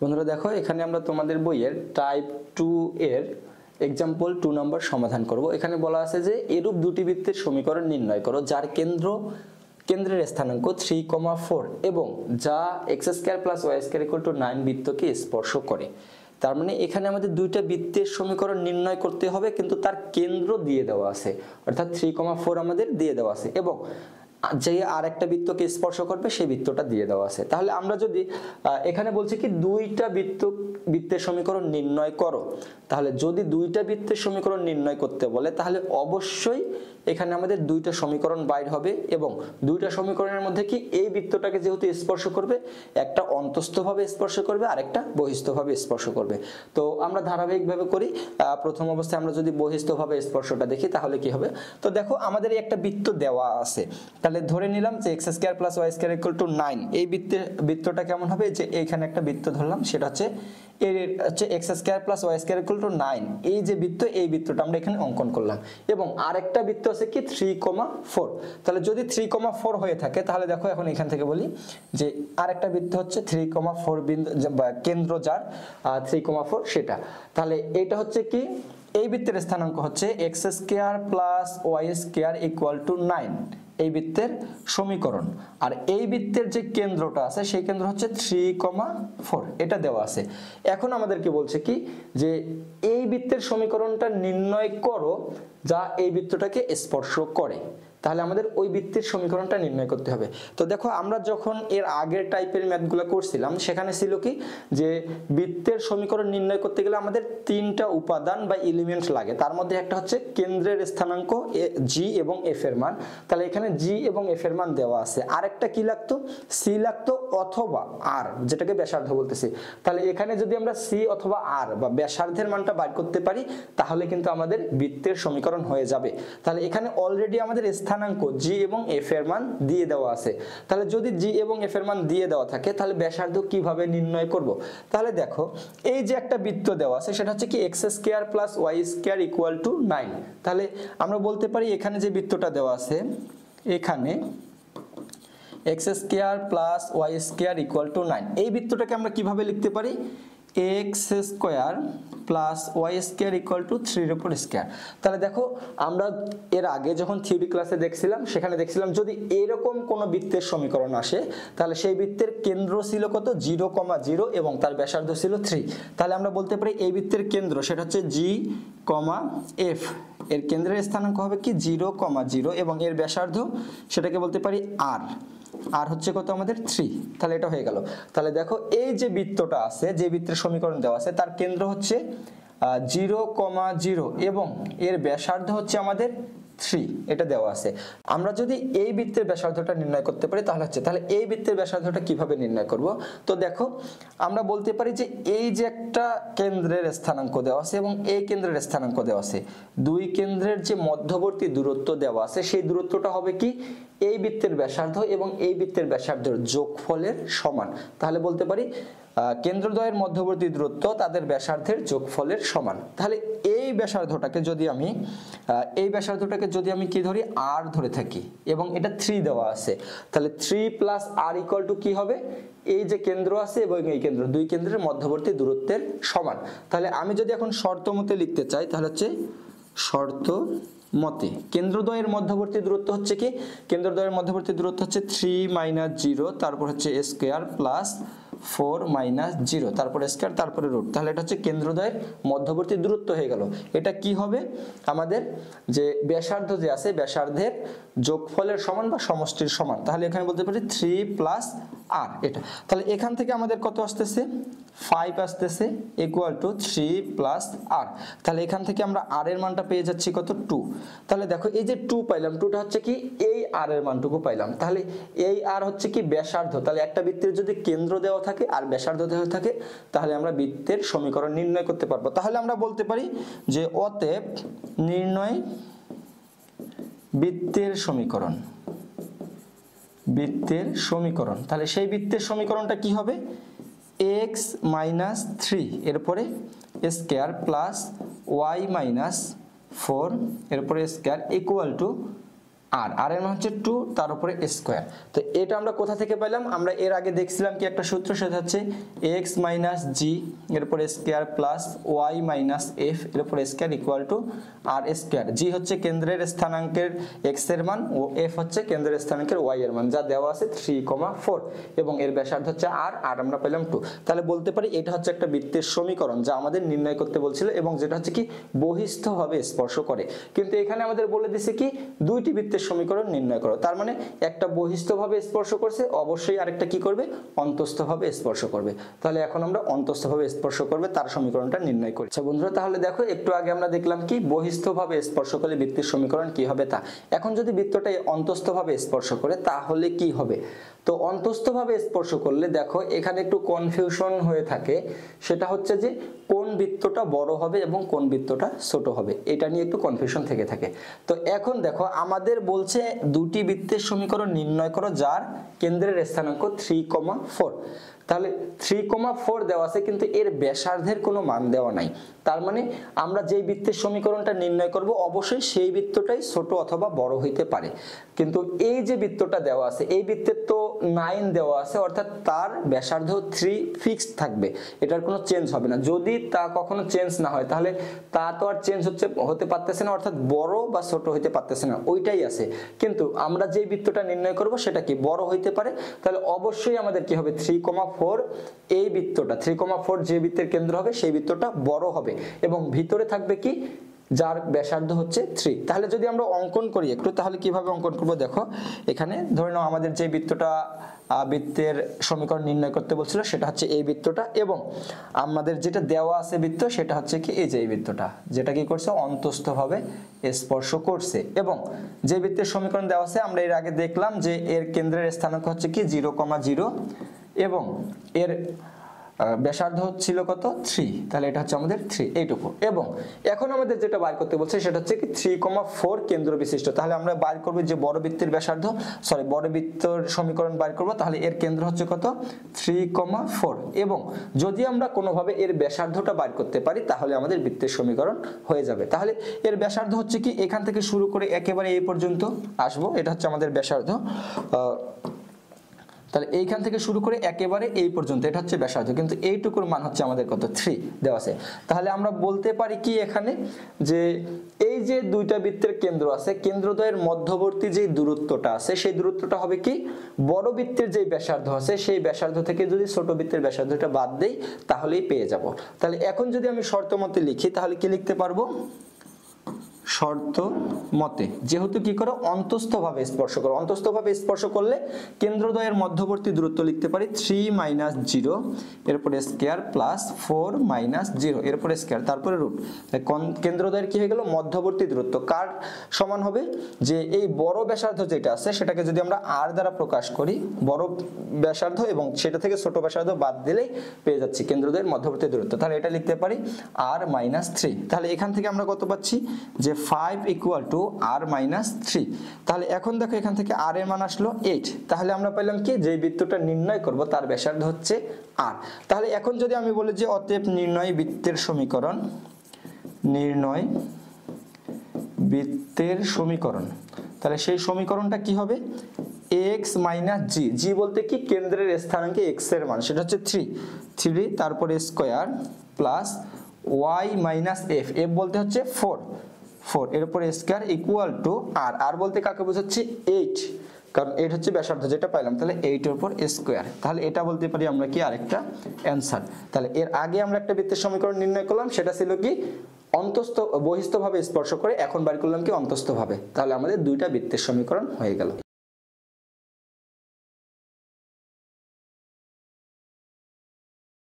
বন্ধুরা দেখো, এখানে আমরা তোমাদের বইয়ের টাইপ 2 এর এক্সাম্পল 2 নম্বর সমাধান করব। এখানে বলা আছে যে এরূপ দুটি বৃত্তের সমীকরণ নির্ণয় করো যার কেন্দ্রের স্থানাঙ্ক 3,4 এবং যা x² + y² 9 বৃত্তকে স্পর্শ করে। তার মানে এখানে আমাদের দুইটা বৃত্তের সমীকরণ নির্ণয় করতে হবে, কিন্তু তার কেন্দ্র দিয়ে দেওয়া আছে, অর্থাৎ 3,4 আমাদের দিয়ে দেওয়া আছে এবং যে আরেকটা বৃত্তকে স্পর্শ করবে সেই বৃত্তটা দিয়ে দেওয়া আছে। তাহলে আমরা যদি এখানে বলছি কি দুইটা বৃত্তের সমীকরণ নির্ণয় করো, তাহলে যদি দুইটা বৃত্তের সমীকরণ নির্ণয় করতে বলে তাহলে অবশ্যই এখানে আমাদের দুইটা সমীকরণ বাইর হবে এবং দুইটা সমীকরণের মধ্যে কি এই বৃত্তটাকে যেহেতু স্পর্শ করবে, একটা অন্তস্থভাবে স্পর্শ করবে আর একটা বহিস্থভাবে স্পর্শ করবে। তো আমরা ধারাবাহিকভাবে করি। প্রথম অবস্থায় আমরা যদি বহিস্থভাবে স্পর্শটা দেখি তাহলে কি হবে। তো দেখো, আমাদের একটা বৃত্ত দেওয়া আছে, তাহলে ধরে নিলাম যে x² + y² 9। এই বৃত্তটা কেমন হবে, যে এখানে একটা বৃত্ত ধরলাম, সেটা হচ্ছে x² + y² 9। এই যে বৃত্ত, এই বৃত্তটা আমরা এখানে অঙ্কন করলাম এবং আরেকটা বৃত্ত আছে কি 3,4। তাহলে যদি 3,4 হয়ে থাকে তাহলে দেখো এখন এখান থেকে বলি যে আরেকটা বৃত্ত হচ্ছে 3,4 বিন্দু, কেন্দ্র যার 3,4 সেটা। তাহলে এটা হচ্ছে কি, এই বৃত্তের স্থানাঙ্ক হচ্ছে x² + y² 9, এই বৃত্তের সমীকরণ। আর এই বৃত্তের যে কেন্দ্রটা আছে সেই কেন্দ্র হচ্ছে 3,4, এটা দেওয়া আছে। এখন আমাদেরকে বলছে কি যে এই বৃত্তের সমীকরণটা নির্ণয় করো যা এই বৃত্তটাকে স্পর্শ করে। তাহলে আমাদের ওই বৃত্তের সমীকরণটা নির্ণয় করতে হবে। তো দেখো, আমরা যখন এর আগের টাইপের ম্যাথগুলো করছিলাম সেখানে ছিল কি যে বৃত্তের সমীকরণ নির্ণয় করতে গেলে আমাদের তিনটা উপাদান বা এলিমেন্ট লাগে। তার মধ্যে একটা হচ্ছে কেন্দ্রের স্থানাঙ্ক g এবং f এর মান। তাহলে এখানে g এবং f এর মান দেওয়া আছে। আরেকটা কি লাগতো, c লাগতো অথবা r, যেটাকে ব্যাসার্ধ বলতেছি। তাহলে এখানে যদি আমরা c অথবা r বা ব্যাসার্ধের মানটা বাইর করতে পারি তাহলে কিন্তু আমাদের বৃত্তের সমীকরণ হয়ে যাবে। তাহলে এখানে অলরেডি আমাদের স্থানাঙ্ক g এবং f এর মান দিয়ে দেওয়া আছে। তাহলে যদি g এবং f এর মান দিয়ে দেওয়া থাকে তাহলে ব্যাসার্ধ কিভাবে নির্ণয় করব। তাহলে দেখো, এই যে একটা বৃত্ত দেওয়া আছে সেটা হচ্ছে কি x² + y² 9। তাহলে আমরা বলতে পারি এখানে যে বৃত্তটা দেওয়া আছে, এখানে x² + y² 9, এই বৃত্তটাকে আমরা কিভাবে লিখতে পারি, x² + y² 3/2। তাহলে দেখো, আমরা এর আগে যখন থিওরি ক্লাসে দেখছিলাম সেখানে দেখছিলাম যদি এরকম কোন বৃত্তের সমীকরণ আসে তাহলে সেই বৃত্তের কেন্দ্র ছিল কত, 0,0 এবং তার ব্যাসার্ধ ছিল 3। তাহলে আমরা বলতে পারি এই বৃত্তের কেন্দ্র সেটা হচ্ছে g, f, এর কেন্দ্রের স্থানাঙ্ক হবে কি 0,0 এবং এর ব্যাসার্ধ সেটাকে বলতে পারি আর হচ্ছে কত আমাদের 3। তাহলে এটা হয়ে গেল। তাহলে দেখো, এই যে বৃত্তটা আছে, যে বৃত্তের সমীকরণ দেওয়া আছে তার কেন্দ্র হচ্ছে 0,0 এবং এর ব্যাসার্ধ হচ্ছে আমাদের 3, এটা দেওয়া আছে। আমরা যদি এই বৃত্তের ব্যাসার্ধটা নির্ণয় করতে পারি তাহলে এই বৃত্তের ব্যাসার্ধটা কিভাবে নির্ণয় করব। তো দেখো, আমরা বলতে পারি যে এই যে একটা কেন্দ্রের স্থানাঙ্ক দেওয়া আছে এবং এই কেন্দ্রের স্থানাঙ্ক দেওয়া আছে, দুই কেন্দ্রের যে মধ্যবর্তী দূরত্ব দেওয়া আছে সেই দূরত্বটা হবে কি এই বৃত্তের ব্যাসার্ধ এবং এই বৃত্তের ব্যাসার্ধের যোগফলের সমান। তাহলে বলতে পারি কেন্দ্রদ্বয়ের মধ্যবর্তী দূরত্ব তাদের ব্যাসার্ধের যোগফলের সমান। তাহলে এই ব্যাসার্ধটাকে যদি আমি কি ধরি, r ধরে থাকি এবং এটা 3 দেওয়া আছে, তাহলে 3 + r = কি হবে, এই যে কেন্দ্র আছে এবং এই কেন্দ্র, দুই কেন্দ্রের মধ্যবর্তী দূরত্বের সমান। তাহলে আমি যদি এখন শর্ত মতে লিখতে চাই তাহলে হচ্ছে শর্ত মতে কেন্দ্রদ্বয়ের মধ্যবর্তী দূরত্ব হচ্ছে কি, কেন্দ্রদ্বয়ের মধ্যবর্তী দূরত্ব হচ্ছে 3 - 0, তারপর হচ্ছে স্কয়ার প্লাস 4 - 0, তারপরে স্কয়ার, তারপরে রুট। তাহলে এটা হচ্ছে কেন্দ্রদ্বয়ের মধ্যবর্তী দূরত্ব হয়ে গেল। এটা কি হবে, আমাদের যে ব্যাসার্ধ যে আছে ব্যাসার্ধের যোগফলের সমান বা সমষ্টির সমান। তাহলে এখানে বলতে পারি 3 + r এটা। তাহলে এখান থেকে আমাদের কত আসতেছে, 5 আসতেছে = 3 + r। তাহলে এখান থেকে আমরা r এর মানটা পেয়ে যাচ্ছি কত, 2। তাহলে দেখো, এই যে 2 পাইলাম, 2টা হচ্ছে কি এই r এর মানটুকু পাইলাম। তাহলে এই r হচ্ছে কি ব্যাসার্ধ। তাহলে একটা বৃত্তের যদি কেন্দ্র দেওয়া থাকে আর ব্যাসার্ধ দেওয়া থাকে তাহলে আমরা বৃত্তের সমীকরণ নির্ণয় করতে পারবো। তাহলে আমরা বলতে পারি যে অতএব নির্ণয় বৃত্তের সমীকরণ। তাহলে সেই বৃত্তের সমীকরণটা কি হবে, x - 3 এরপরে স্কয়ার প্লাস y - 4 এরপরে স্কয়ার = আর এর মান হচ্ছে 2 তার উপরে স্কয়ার। তো এটা আমরা কোথা থেকে পেলাম? আমরা এর আগে দেখছিলাম কি একটা সূত্র, সেটা হচ্ছে x - g এর উপরে স্কয়ার প্লাস y - f এর উপরে square equal to r square. g হচ্ছে কেন্দ্রের স্থানাঙ্কের x এর মান ও f হচ্ছে কেন্দ্রের স্থানাঙ্কের y এর মান, যা দেওয়া আছে 3,4 এবং এর ব্যাসার্ধ হচ্ছে r আমরা পেলাম 2। তাহলে বলতে পারি এটা হচ্ছে একটা বৃত্তের সমীকরণ যা আমাদের নির্ণয় করতে বলছিল এবং যেটা হচ্ছে কি বহিস্থভাবে স্পর্শ করে। কিন্তু এখানে আমাদের বলে দিছে কি দুইটি বৃত্তের সমীকরণ নির্ণয় করো, তার মানে একটা বহিস্থভাবে স্পর্শ করছে, অবশ্যই আরেকটা কি করবে? অন্তস্থভাবে স্পর্শ করবে। তাহলে এখন আমরা অন্তস্থভাবে স্পর্শ করবে তার সমীকরণটা নির্ণয় করি। আচ্ছা বন্ধুরা, তাহলে দেখো একটু আগে আমরা দেখলাম কি বহিস্থভাবে স্পর্শ করলে বৃত্তের সমীকরণ কি হবে তা। এখন যদি বৃত্তটা অন্তস্থভাবে স্পর্শ করে তাহলে কি হবে? তো অন্তস্থভাবে স্পর্শ করলে দেখো এখানে একটু কনফিউশন হয়ে থাকে, সেটা হচ্ছে যে কোন বৃত্তটা বড় হবে এবং কোন বৃত্তটা ছোট হবে, এটা নিয়ে একটু কনফিউশন থেকে থাকে। তো এখন দেখো আমাদের বলছে দুটি বৃত্তের সমীকরণ নির্ণয় করো যার কেন্দ্রের স্থানাঙ্ক 3,4। তাহলে 3,4 দেওয়া আছে কিন্তু এর ব্যাসার্ধের কোনো মান দেওয়া নাই। তার মানে আমরা যেই বৃত্তের সমীকরণটা নির্ণয় করব অবশ্যই সেই বৃত্তটাই ছোট অথবা বড় হইতে পারে। কিন্তু এই যে বৃত্তটা দেওয়া আছে এই বৃত্তের তো 9 দেওয়া আছে, অর্থাৎ তার ব্যাসার্ধ 3 ফিক্সড থাকবে, এটার কোনো চেঞ্জ হবে না। যদি তা কখনো চেঞ্জ না হয় তাহলে তা তো আর চেঞ্জ হতে পারতেছে না, অর্থাৎ বড় বা ছোট হইতে পারতেছে না, ওইটাই আছে। কিন্তু আমরা যে বৃত্তটা নির্ণয় করব সেটা কি বড় হইতে পারে, তাহলে অবশ্যই আমাদের কি হবে 3,4 এই বৃত্তটা 3,4 যে বৃত্তের কেন্দ্র হবে সেই বৃত্তটা বড় হবে এবং ভিতরে থাকবে কি যার ব্যাসার্ধ হচ্ছে 3। তাহলে যদি আমরা অঙ্কন করি একটু, তাহলে কিভাবে অঙ্কন করব দেখো, এখানে ধরে নাও আমাদের যে বৃত্তটা বৃত্তের সমীকরণ নির্ণয় করতে বলছিল সেটা হচ্ছে এই বৃত্তটা এবং আমাদের যেটা দেওয়া আছে বৃত্ত সেটা হচ্ছে কি এই যে এই বৃত্তটা, যেটা কি করছে অন্তস্থভাবে স্পর্শ করছে। এবং যে বৃত্তের সমীকরণ দেওয়া আছে আমরা এর আগে দেখলাম যে এর কেন্দ্রের স্থানাঙ্ক হচ্ছে কি 0,0 এবং এর ব্যাসার্ধ ছিল কত 3, তাহলে এটা হচ্ছে আমাদের 3 এইটুকু। এবং এখন আমাদের যেটা বাইর করতে বলছে সেটা হচ্ছে কি 3,4 কেন্দ্র বিশিষ্ট। তাহলে আমরা বাইর করব যে বড় বৃত্তের ব্যাসার্ধ বড় বৃত্তের সমীকরণ বাইর করব, তাহলে এর কেন্দ্র হচ্ছে কত 3,4 এবং যদি আমরা কোনোভাবে এর ব্যাসার্ধটা বাইর করতে পারি তাহলে আমাদের বৃত্তের সমীকরণ হয়ে যাবে। তাহলে এর ব্যাসার্ধ হচ্ছে কি এখান থেকে শুরু করে একেবারে এই পর্যন্ত আসবো, এটা হচ্ছে আমাদের ব্যাসার্ধ। তাহলে এইখান থেকে শুরু করে একেবারে এই পর্যন্ত এটা হচ্ছে ব্যাসার্ধ, কিন্তু এইটুকুর মান হচ্ছে আমাদের কত 3 দেওয়া আছে। তাহলে আমরা বলতে পারি কি এখানে যে এই যে দুইটা বৃত্তের কেন্দ্র আছে, কেন্দ্রদ্বয়ের মধ্যবর্তী যে দূরত্বটা আছে সেই দূরত্বটা হবে কি বড় বৃত্তের যে ব্যাসার্ধ আছে সেই ব্যাসার্ধ থেকে যদি ছোট বৃত্তের ব্যাসার্ধটা বাদ দেই তাহলেই পেয়ে যাব। তাহলে এখন যদি আমি শর্ত মতে লিখি তাহলে কি লিখতে পারবো? শর্ত মতে যেহেতু কি করো অন্তস্থভাবে স্পর্শ করো, অন্তস্থভাবে স্পর্শ করলে কেন্দ্রদ্বয়ের মধ্যবর্তী দূরত্ব লিখতে পারি 3 - 0 এরপরে স্কয়ার প্লাস 4 - 0 এরপরে স্কয়ার তারপরে রুট। কেন্দ্রদ্বয়ের কি হয়ে গেল মধ্যবর্তী দূরত্ব কার সমান হবে? যে এই বড় ব্যাসার্ধ যেটা আছে সেটাকে যদি আমরা r দ্বারা প্রকাশ করি, বড় ব্যাসার্ধ এবং সেটা থেকে ছোট ব্যাসার্ধ বাদ দিলেই পেয়ে যাচ্ছি কেন্দ্রদ্বয়ের মধ্যবর্তী দূরত্ব। তাহলে এটা লিখতে পারি r - 3। তাহলে এখান থেকে আমরা কত পাচ্ছি যে 5 = r - 3। তাহলে এখন দেখো এখান থেকে r এর মান আসলো 8। তাহলে আমরা পেলাম কি যে বৃত্তটা নির্ণয় করব তার ব্যাসার্ধ হচ্ছে r। তাহলে এখন যদি আমি বলি যে অতএব নির্ণয় বৃত্তের সমীকরণ, নির্ণয় বৃত্তের সমীকরণ, তাহলে সেই সমীকরণটা কি হবে x - g, g বলতে কি কেন্দ্রের স্থানাঙ্কে x এর মান সেটা হচ্ছে 3 তারপরে square plus y - f, f বলতে হচ্ছে 4 এর উপরে স্কয়ার ইকুয়াল টু r বলতে কাকে বোঝাচ্ছি 8, কারণ 8 হচ্ছে ব্যাসার্ধ যেটা পাইলাম, তাহলে 8 এর উপর স্কয়ার। তাহলে এটা বলতে পারি আমরা কি আরেকটা অ্যানসার। তাহলে এর আগে আমরা একটা বৃত্তের সমীকরণ নির্ণয় করলাম সেটা ছিল কি বহিস্থভাবে স্পর্শ করে, এখন বার করলাম কি অন্তস্থভাবে। তাহলে আমাদের দুইটা বৃত্তের সমীকরণ হয়ে গেল।